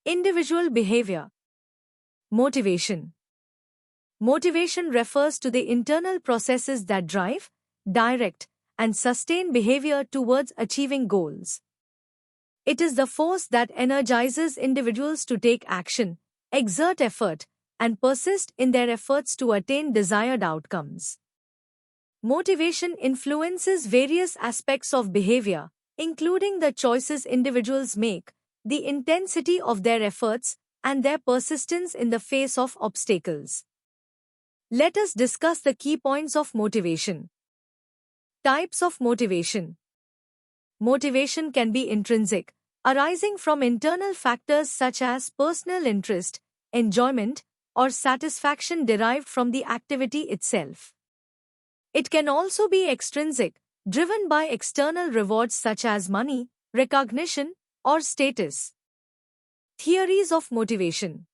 Individual behavior. Motivation. Motivation refers to the internal processes that drive, direct, and sustain behavior towards achieving goals. It is the force that energizes individuals to take action, exert effort, and persist in their efforts to attain desired outcomes. Motivation influences various aspects of behavior, including the choices individuals make, the intensity of their efforts, and their persistence in the face of obstacles. Let us discuss the key points of motivation. Types of motivation. Motivation can be intrinsic, arising from internal factors such as personal interest, enjoyment, or satisfaction derived from the activity itself. It can also be extrinsic, driven by external rewards such as money, recognition, or status. Theories of motivation.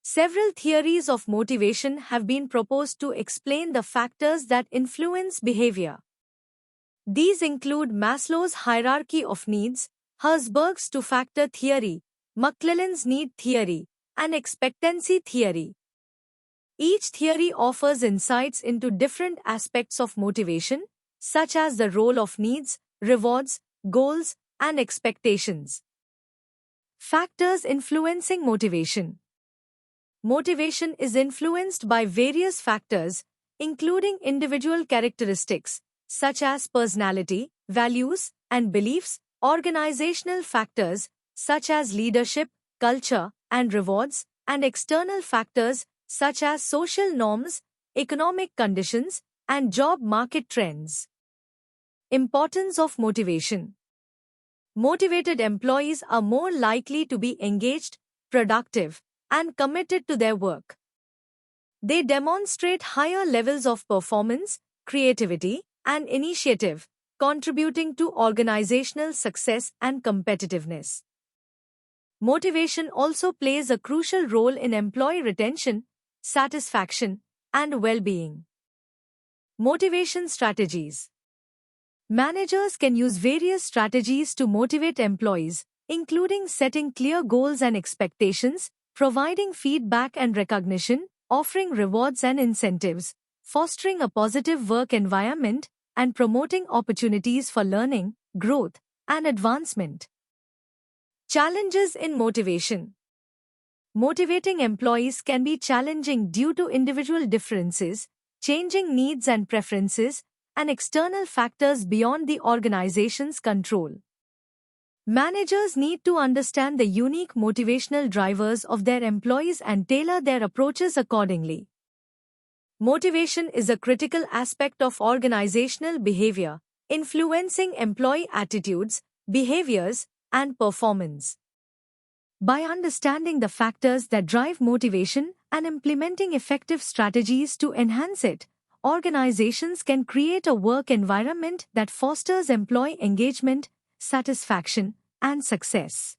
Several theories of motivation have been proposed to explain the factors that influence behavior. These include Maslow's hierarchy of needs, Herzberg's two-factor theory, McClelland's need theory, and expectancy theory. Each theory offers insights into different aspects of motivation, such as the role of needs, rewards, goals, and expectations. Factors influencing motivation. Motivation is influenced by various factors, including individual characteristics, such as personality, values, and beliefs, organizational factors, such as leadership, culture, and rewards, and external factors, such as social norms, economic conditions, and job market trends. Importance of motivation. Motivated employees are more likely to be engaged, productive, and committed to their work. They demonstrate higher levels of performance, creativity, and initiative, contributing to organizational success and competitiveness. Motivation also plays a crucial role in employee retention, satisfaction, and well-being. Motivation strategies. Managers can use various strategies to motivate employees, including setting clear goals and expectations, providing feedback and recognition, offering rewards and incentives, fostering a positive work environment, and promoting opportunities for learning, growth, and advancement. Challenges in motivation. Motivating employees can be challenging due to individual differences, changing needs and preferences, and external factors beyond the organization's control. Managers need to understand the unique motivational drivers of their employees and tailor their approaches accordingly. Motivation is a critical aspect of organizational behavior, influencing employee attitudes, behaviors, and performance. By understanding the factors that drive motivation and implementing effective strategies to enhance it, organizations can create a work environment that fosters employee engagement, satisfaction, and success.